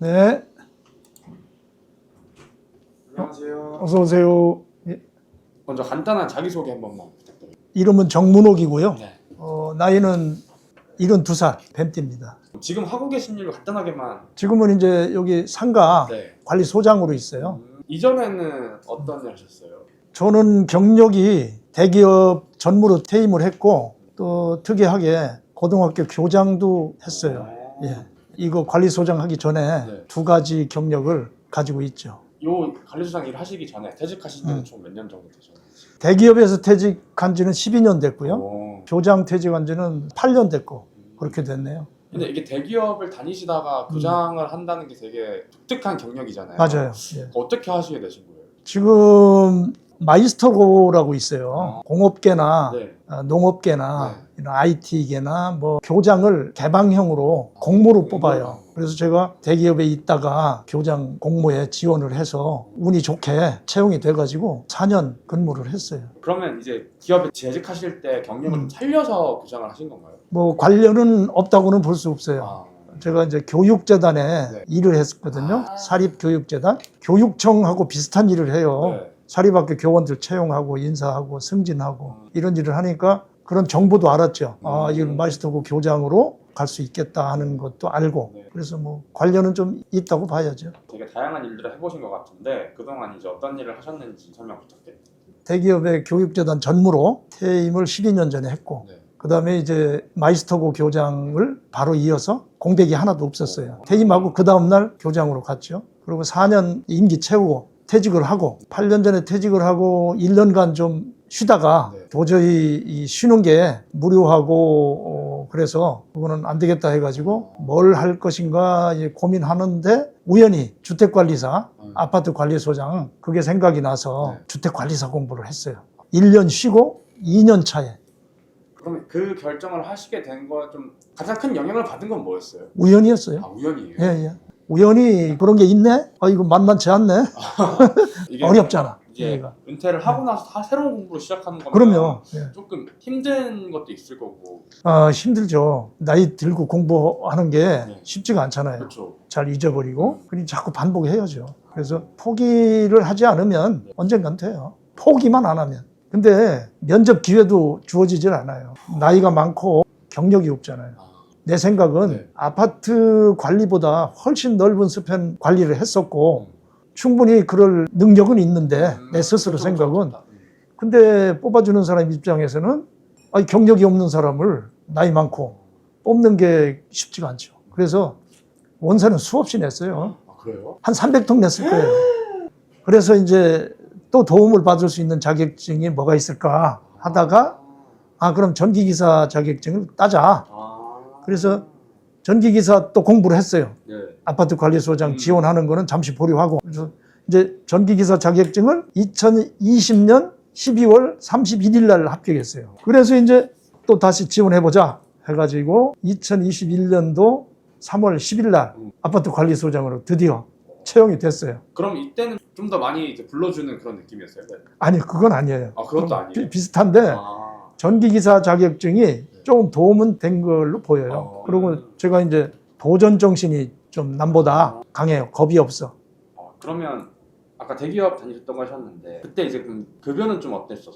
네, 안녕하세요. 어서 오세요. 예, 먼저 간단한 자기소개 한 번만 부탁드립니다. 이름은 정문옥이고요. 네. 나이는 72살, 뱀띠입니다. 지금 하고 계신 일로 간단하게만. 지금은 이제 여기 상가 네. 관리소장으로 있어요. 이전에는 어떤 일 하셨어요? 저는 경력이 대기업 전무로 퇴임을 했고 또 특이하게 고등학교 교장도 했어요. 예. 이거 관리소장 하기 전에 네. 두 가지 경력을 가지고 있죠. 요 관리소장 일 하시기 전에 퇴직하신 지는 총 몇 년 정도 되셨는지? 대기업에서 퇴직한 지는 12년 됐고요. 오. 교장 퇴직한 지는 8년 됐고 그렇게 됐네요. 근데 이게 대기업을 다니시다가 교장을 한다는 게 되게 독특한 경력이잖아요. 맞아요. 예. 어떻게 하시게 되신 거예요? 지금 마이스터고라고 있어요. 공업계나 네. 농업계나 이런 IT계나 뭐 교장을 개방형으로 공모로 뽑아요. 그래서 제가 대기업에 있다가 교장 공모에 지원을 해서 운이 좋게 채용이 돼가지고 4년 근무를 했어요. 그러면 이제 기업에 재직하실 때 경력을 좀 살려서 교장을 하신 건가요? 뭐 관련은 없다고는 볼 수 없어요. 아. 제가 이제 교육재단에 네. 일을 했거든요. 아. 사립교육재단. 교육청하고 비슷한 일을 해요. 네. 사립학교 교원들 채용하고 인사하고 승진하고 이런 일을 하니까 그런 정보도 알았죠. 아, 이건 마이스터고 교장으로 갈 수 있겠다 하는 것도 알고. 네. 그래서 뭐 관련은 좀 있다고 봐야죠. 되게 다양한 일들을 해보신 것 같은데 그동안 이제 어떤 일을 하셨는지 설명 부탁드립니다. 대기업의 교육재단 전무로 퇴임을 12년 전에 했고 네. 그다음에 이제 마이스터고 교장을 바로 이어서 공백이 하나도 없었어요. 퇴임하고 그 다음날 교장으로 갔죠. 그리고 4년 임기 채우고 퇴직을 하고 8년 전에 퇴직을 하고 1년간 좀 쉬다가 네. 도저히 이 쉬는 게 무료하고 그래서 그거는 안 되겠다 해가지고 뭘 할 것인가 이제 고민하는데 우연히 주택관리사, 아파트 관리소장 그게 생각이 나서 네. 주택관리사 공부를 했어요. 1년 쉬고 2년 차에 그러면 그 결정을 하시게 된 거 좀 가장 큰 영향을 받은 건 뭐였어요? 우연이었어요. 아, 우연이에요? 예, 예. 우연히 그런 게 있네? 아, 이거 만만치 않네? 이게 어렵잖아. 이제 얘가. 은퇴를 하고 나서 다 새로운 공부를 시작하는 거면 그럼요. 예. 조금 힘든 것도 있을 거고. 힘들죠. 나이 들고 공부하는 게 네. 쉽지가 않잖아요. 그렇죠. 잘 잊어버리고. 그러니 자꾸 반복해야죠. 그래서 포기를 하지 않으면 언젠간 돼요. 포기만 안 하면. 근데 면접 기회도 주어지질 않아요. 나이가 많고 경력이 없잖아요. 내 생각은 네. 아파트 관리보다 훨씬 넓은 스팬 관리를 했었고 충분히 그럴 능력은 있는데 내 스스로 그렇죠, 생각은 그렇죠. 근데 뽑아주는 사람 입장에서는 경력이 없는 사람을 나이 많고 뽑는 게 쉽지가 않죠. 그래서 원서는 수없이 냈어요. 아, 그래요? 한 300통 냈을 거예요. 그래서 이제 또 도움을 받을 수 있는 자격증이 뭐가 있을까 하다가 그럼 전기기사 자격증을 따자. 그래서 전기기사 또 공부를 했어요. 네. 아파트 관리소장 지원하는 거는 잠시 보류하고. 그래서 이제 전기기사 자격증을 2020년 12월 31일 날 합격했어요. 그래서 이제 또 다시 지원해보자 해가지고 2021년도 3월 10일 날 아파트 관리소장으로 드디어 채용이 됐어요. 그럼 이때는 좀 더 많이 이제 불러주는 그런 느낌이었어요? 네. 아니, 그건 아니에요. 아, 그것도 아니에요? 비슷한데 전기기사 자격증이 조금 도움은 된 걸로 보여요. 그리고 제가 이제 도전 정신이 좀 남보다 강해요. 겁이 없어. 그러면 아까 대기업 다니셨다고 하셨는데 그때 이제 그럼 급여는 좀 어땠어요?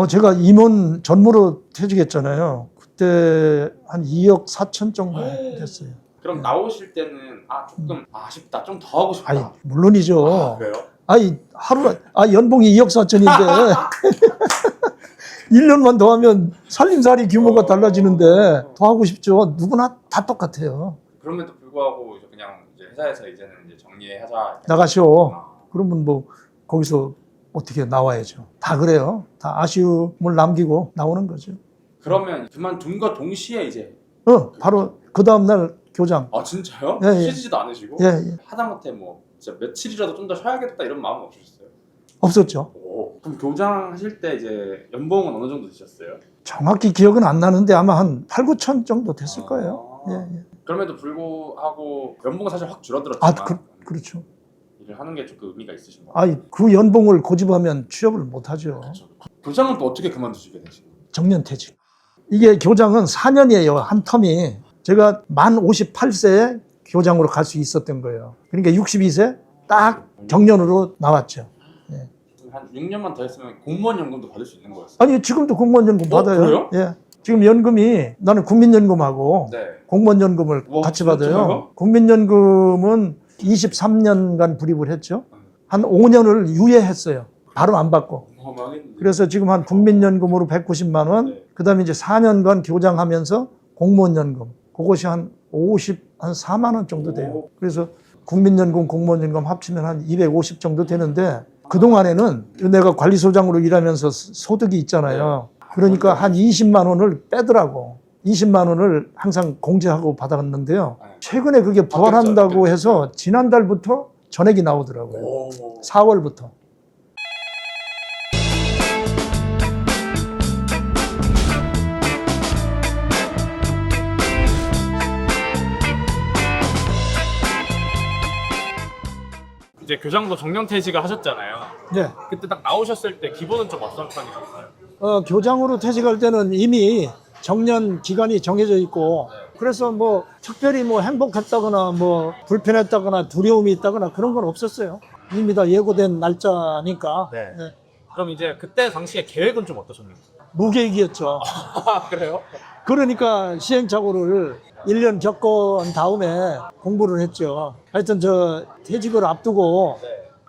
제가 임원 전무로 퇴직했잖아요. 그때 한 2억 4천 정도 됐어요. 그럼 나오실 때는 조금 아쉽다, 좀 더 하고 싶다. 물론이죠. 그래요? 하루 연봉이 2억 4천인데 1년만 더 하면 살림살이 규모가 달라지는데 더 하고 싶죠. 누구나 다 똑같아요. 그럼에도 불구하고 이제 그냥 이제 회사에서 이제는 이제 정리하자. 나가시오. 그러면 뭐 거기서 어떻게 나와야죠. 다 그래요. 다 아쉬움을 남기고 나오는 거죠. 그러면 그만둔 거 동시에 이제 바로 그 다음날 교장. 아, 진짜요? 예, 예. 쉬지도 않으시고? 예. 하다못해 뭐 진짜 며칠이라도 좀 더 쉬어야겠다 이런 마음은 없으셨어요? 없었죠. 그럼 교장 하실 때 이제 연봉은 어느 정도 드셨어요? 정확히 기억은 안 나는데 아마 한 8, 9천 정도 됐을 거예요. 예. 그럼에도 불구하고 연봉은 사실 확 줄어들었지만 그렇죠. 일을 하는 게 조금 의미가 있으신 거예요? 그 연봉을 고집하면 취업을 못 하죠. 그렇죠. 교장은 또 어떻게 그만두시게 되신 거예요? 정년퇴직. 이게 교장은 4년이에요. 한 텀이. 제가 만 58세에 교장으로 갈 수 있었던 거예요. 그러니까 62세 딱 정년으로 나왔죠. 한 6년만 더 했으면 공무원 연금도 받을 수 있는 거였어요. 아니 지금도 공무원연금 받아요. 그래요? 예. 지금 연금이 나는 국민연금하고 네. 공무원연금을 와, 같이 진짜요? 받아요. 국민연금은 23년간 불입을 했죠. 한 5년을 유예했어요. 바로 안 받고. 어마어마하겠는데. 그래서 지금 한 국민연금으로 190만 원, 네. 그다음에 이제 4년간 교장하면서 공무원연금, 그것이 한 4만 원 정도 돼요. 그래서 국민연금, 공무원연금 합치면 한 250 정도 되는데 그동안에는 내가 관리소장으로 일하면서 소득이 있잖아요. 그러니까 한 20만 원을 빼더라고. 20만 원을 항상 공제하고 받았는데요. 최근에 그게 부활한다고 해서 지난달부터 전액이 나오더라고요. 오. 4월부터. 이제 교장도 정년퇴직을 하셨잖아요. 네. 그때 딱 나오셨을 때 기분은 좀 어떤 편이셨어요? 교장으로 퇴직할 때는 이미 정년 기간이 정해져 있고, 그래서 뭐 특별히 뭐 행복했다거나 뭐 불편했다거나 두려움이 있다거나 그런 건 없었어요. 이미 다 예고된 날짜니까. 네. 네. 그럼 이제 그때 당시에 계획은 좀 어떠셨나요? 무계획이었죠. 아, 그래요? 그러니까 시행착오를 1년 겪은 다음에 공부를 했죠. 하여튼 저 퇴직을 앞두고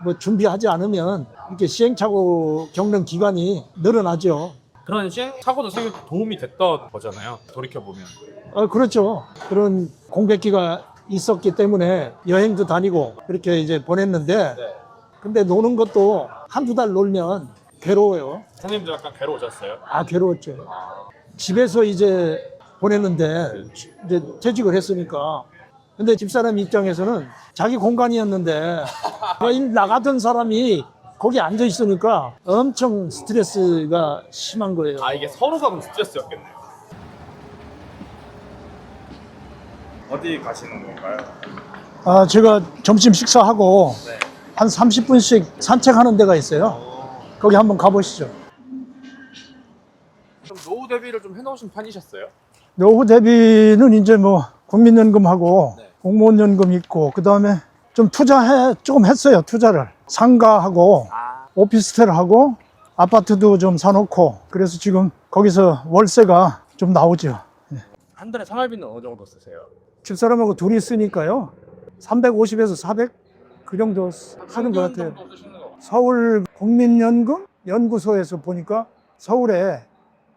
뭐 준비하지 않으면 이렇게 시행착오 겪는 기간이 늘어나죠. 그런 사고도 생겨 도움이 됐던 거잖아요. 돌이켜보면. 그렇죠. 그런 공백기가 있었기 때문에 여행도 다니고 그렇게 이제 보냈는데, 근데 노는 것도 한두 달 놀면 괴로워요. 선생님도 약간 괴로우셨어요? 괴로웠죠. 집에서 이제 보냈는데 이제 퇴직을 했으니까. 근데 집사람 입장에서는 자기 공간이었는데 일 나가던 사람이 거기 앉아 있으니까 엄청 스트레스가 심한 거예요. 아, 이게 서로가 그럼 스트레스였겠네요. 어디 가시는 건가요? 제가 점심 식사하고 네. 한 30분씩 산책하는 데가 있어요. 거기 한번 가보시죠. 좀 노후 대비를 좀 해놓으신 편이셨어요? 노후 대비는 이제 뭐 국민연금하고 네. 공무원연금 있고, 그 다음에 좀 좀 했어요. 투자를 상가하고 오피스텔하고 아파트도 좀 사놓고, 그래서 지금 거기서 월세가 좀 나오죠. 한 달에 생활비는 어느 정도 쓰세요? 집사람하고 둘이 쓰니까요 350에서 400 그 정도 하는 것 같아요. 정도 쓰시는 거. 서울 국민연금 연구소에서 보니까 서울에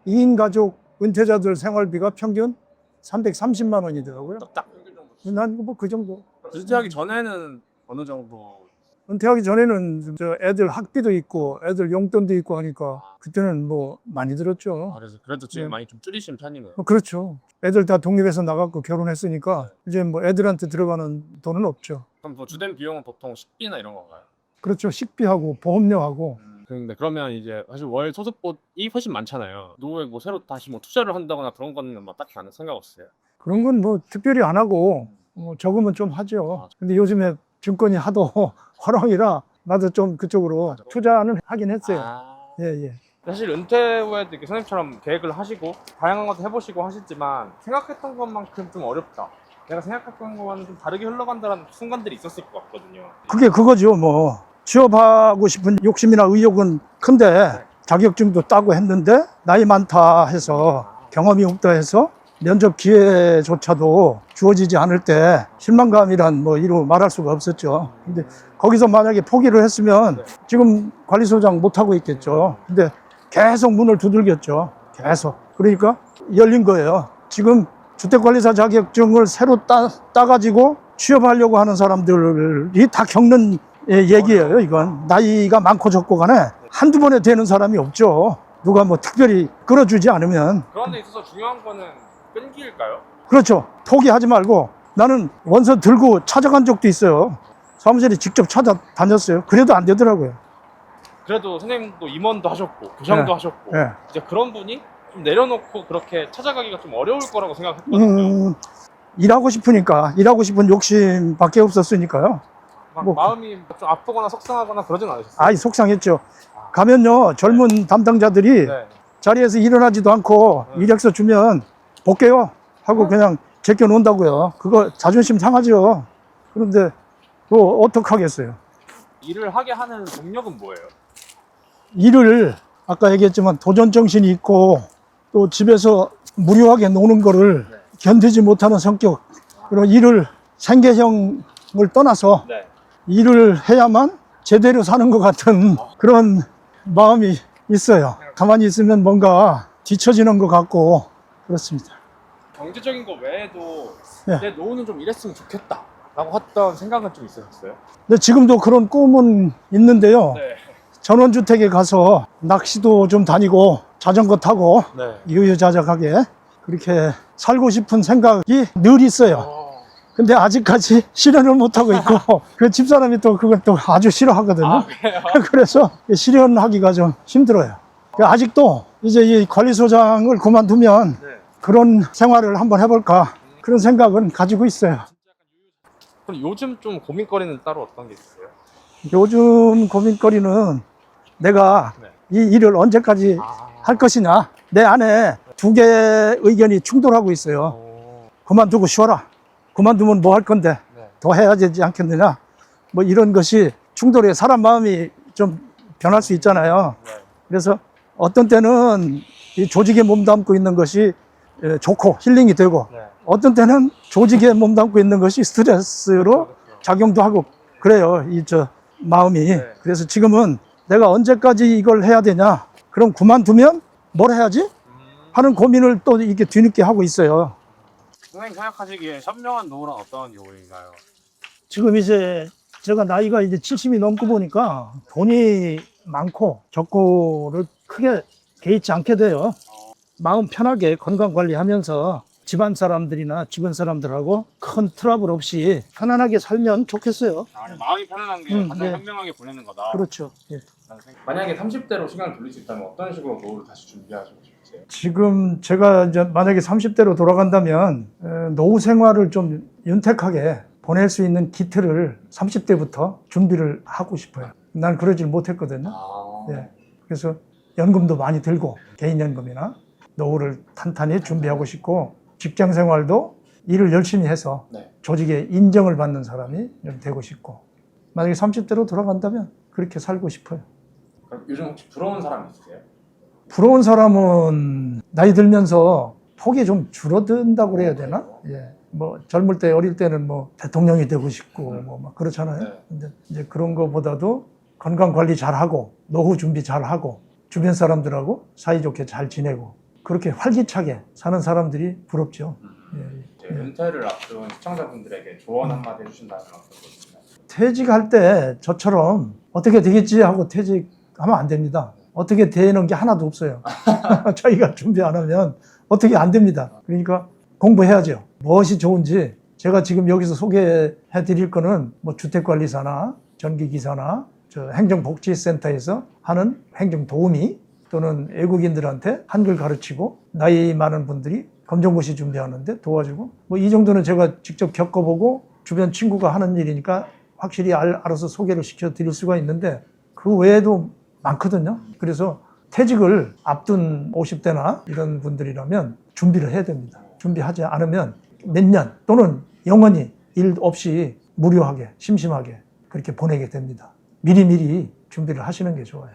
2인 가족 은퇴자들 생활비가 평균 330만 원이더라고요. 딱 난 뭐 그 정도. 은퇴하기 전에는 어느 정도? 은퇴하기 전에는 저 애들 학비도 있고 애들 용돈도 있고 하니까 그때는 뭐 많이 들었죠. 그래서 그래도 지금 네. 많이 좀 줄이신 편이네요. 그렇죠. 애들 다 독립해서 나갔고 결혼했으니까 이제 뭐 애들한테 들어가는 돈은 없죠. 그럼 뭐 주된 비용은 보통 식비나 이런 건가요? 그렇죠. 식비하고 보험료하고. 근데 그러면 이제 사실 월 소득보이 훨씬 많잖아요. 노후에 뭐 새로 다시 뭐 투자를 한다거나 그런 거는 뭐 딱히 안 생각 없어요. 그런 건 뭐 특별히 안 하고 적으면 좀 하죠. 근데 요즘에 증권이 하도 화랑이라 나도 좀 그쪽으로 투자는 하긴 했어요. 예. 사실 은퇴 후에도 이렇게 선생님처럼 계획을 하시고 다양한 것도 해보시고 하시지만 생각했던 것만큼 좀 어렵다. 내가 생각했던 것과는 좀 다르게 흘러간다는 순간들이 있었을 것 같거든요. 그게 그거죠. 뭐 취업하고 싶은 욕심이나 의욕은 큰데 자격증도 따고 했는데 나이 많다 해서 경험이 없다 해서 면접 기회조차도 주어지지 않을 때 실망감이란 뭐 이루 말할 수가 없었죠. 근데 거기서 만약에 포기를 했으면 지금 관리소장 못하고 있겠죠. 근데 계속 문을 두들겼죠. 계속. 그러니까 열린 거예요. 지금 주택관리사 자격증을 새로 따가지고 취업하려고 하는 사람들이 다 겪는 얘기예요. 이건 나이가 많고 적고 간에 한두 번에 되는 사람이 없죠. 누가 뭐 특별히 끌어주지 않으면. 그런 데 있어서 중요한 거는 끈기일까요? 그렇죠. 포기하지 말고. 나는 원서 들고 찾아간 적도 있어요. 사무실에 직접 찾아다녔어요. 그래도 안 되더라고요. 그래도 선생님도 임원도 하셨고 교장도 하셨고 예. 이제 그런 분이 좀 내려놓고 그렇게 찾아가기가 좀 어려울 거라고 생각했거든요. 일하고 싶으니까, 일하고 싶은 욕심밖에 없었으니까요. 막 뭐, 마음이 좀 아프거나 속상하거나 그러진 않으셨어요? 속상했죠. 가면요, 젊은 담당자들이 네. 자리에서 일어나지도 않고 이력서 주면 볼게요 하고 그냥 제껴놓는다고요. 그거 자존심 상하죠. 그런데 뭐 어떡하겠어요. 일을 하게 하는 동력은 뭐예요? 일을 아까 얘기했지만 도전 정신이 있고 또 집에서 무료하게 노는 거를 네. 견디지 못하는 성격, 그런 일을 생계형을 떠나서 네. 일을 해야만 제대로 사는 것 같은 그런 마음이 있어요. 가만히 있으면 뭔가 뒤처지는 것 같고 그렇습니다. 경제적인 거 외에도 네. 내 노후는 좀 이랬으면 좋겠다 라고 했던 생각은 좀 있으셨어요? 근데 지금도 그런 꿈은 있는데요. 네. 전원주택에 가서 낚시도 좀 다니고 자전거 타고 네. 유유자적하게 그렇게 살고 싶은 생각이 늘 있어요. 근데 아직까지 실현을 못하고 있고 그 집사람이 또 그걸 또 아주 싫어하거든요. 아, 그래요? 그래서 실현하기가 좀 힘들어요. 아직도 이제 이 관리소장을 그만두면 네. 그런 생활을 한번 해볼까 그런 생각은 가지고 있어요. 그럼 요즘 좀 고민거리는 따로 어떤 게 있어요? 요즘 고민거리는 내가 네. 이 일을 언제까지 할 것이냐. 내 안에 두 개의 의견이 충돌하고 있어요. 그만두고 쉬어라. 그만두면 뭐 할 건데 네. 더 해야 되지 않겠느냐. 뭐 이런 것이 충돌해. 사람 마음이 좀 변할 수 있잖아요. 네. 그래서 어떤 때는 이 조직에 몸담고 있는 것이 좋고 힐링이 되고 네. 어떤 때는 조직에 몸담고 있는 것이 스트레스로 작용도 하고 그래요. 이 저 마음이. 네. 그래서 지금은 내가 언제까지 이걸 해야 되냐. 그럼 그만두면 뭘 해야지? 하는 고민을 또 이렇게 뒤늦게 하고 있어요. 선생님 생각하시기에 현명한 노후란 어떤 노후인가요? 지금 이제 제가 나이가 이제 70이 넘고 보니까 돈이 많고 적고를 크게 개의치 않게 돼요. 마음 편하게 건강 관리하면서 집안 사람들이나 주변 사람들하고 큰 트러블 없이 편안하게 살면 좋겠어요. 마음이 편안한 게 가장 네. 현명하게 보내는 거다. 그렇죠. 예. 만약에 30대로 시간을 돌릴 수 있다면 어떤 식으로 노후를 다시 준비하시고 싶으세요? 지금 제가 이제 만약에 30대로 돌아간다면 노후 생활을 좀 윤택하게 보낼 수 있는 기틀을 30대부터 준비를 하고 싶어요. 난 그러질 못했거든요. 예. 그래서 연금도 많이 들고 개인연금이나 노후를 탄탄히 준비하고 싶고 직장 생활도 일을 열심히 해서 네. 조직에 인정을 받는 사람이 좀 되고 싶고 만약에 30대로 돌아간다면 그렇게 살고 싶어요. 그럼 요즘 혹시 부러운 사람 있으세요? 부러운 사람은 나이 들면서 폭이 좀 줄어든다고 그래야 되나? 예. 뭐 젊을 때 어릴 때는 뭐 대통령이 되고 싶고 뭐 막 그렇잖아요. 네. 근데 이제 그런 거보다도 건강 관리 잘하고 노후 준비 잘하고 주변 사람들하고 사이좋게 잘 지내고 그렇게 활기차게 사는 사람들이 부럽죠. 예. 은퇴를 앞둔 시청자분들에게 조언 한마디 해주신다면 어떤 것인가요? 퇴직할 때 저처럼 어떻게 되겠지 하고 퇴직하면 안 됩니다. 어떻게 되는 게 하나도 없어요. 자기가 준비 안 하면 어떻게 안 됩니다. 그러니까 공부해야죠. 무엇이 좋은지 제가 지금 여기서 소개해 드릴 거는 뭐 주택관리사나 전기기사나 저 행정복지센터에서 하는 행정도우미 또는 외국인들한테 한글 가르치고 나이 많은 분들이 검정고시 준비하는데 도와주고 뭐 이 정도는 제가 직접 겪어보고 주변 친구가 하는 일이니까 확실히 알아서 소개를 시켜 드릴 수가 있는데 그 외에도 많거든요. 그래서 퇴직을 앞둔 50대나 이런 분들이라면 준비를 해야 됩니다. 준비하지 않으면 몇 년 또는 영원히 일 없이 무료하게 심심하게 그렇게 보내게 됩니다. 미리미리 준비를 하시는 게 좋아요.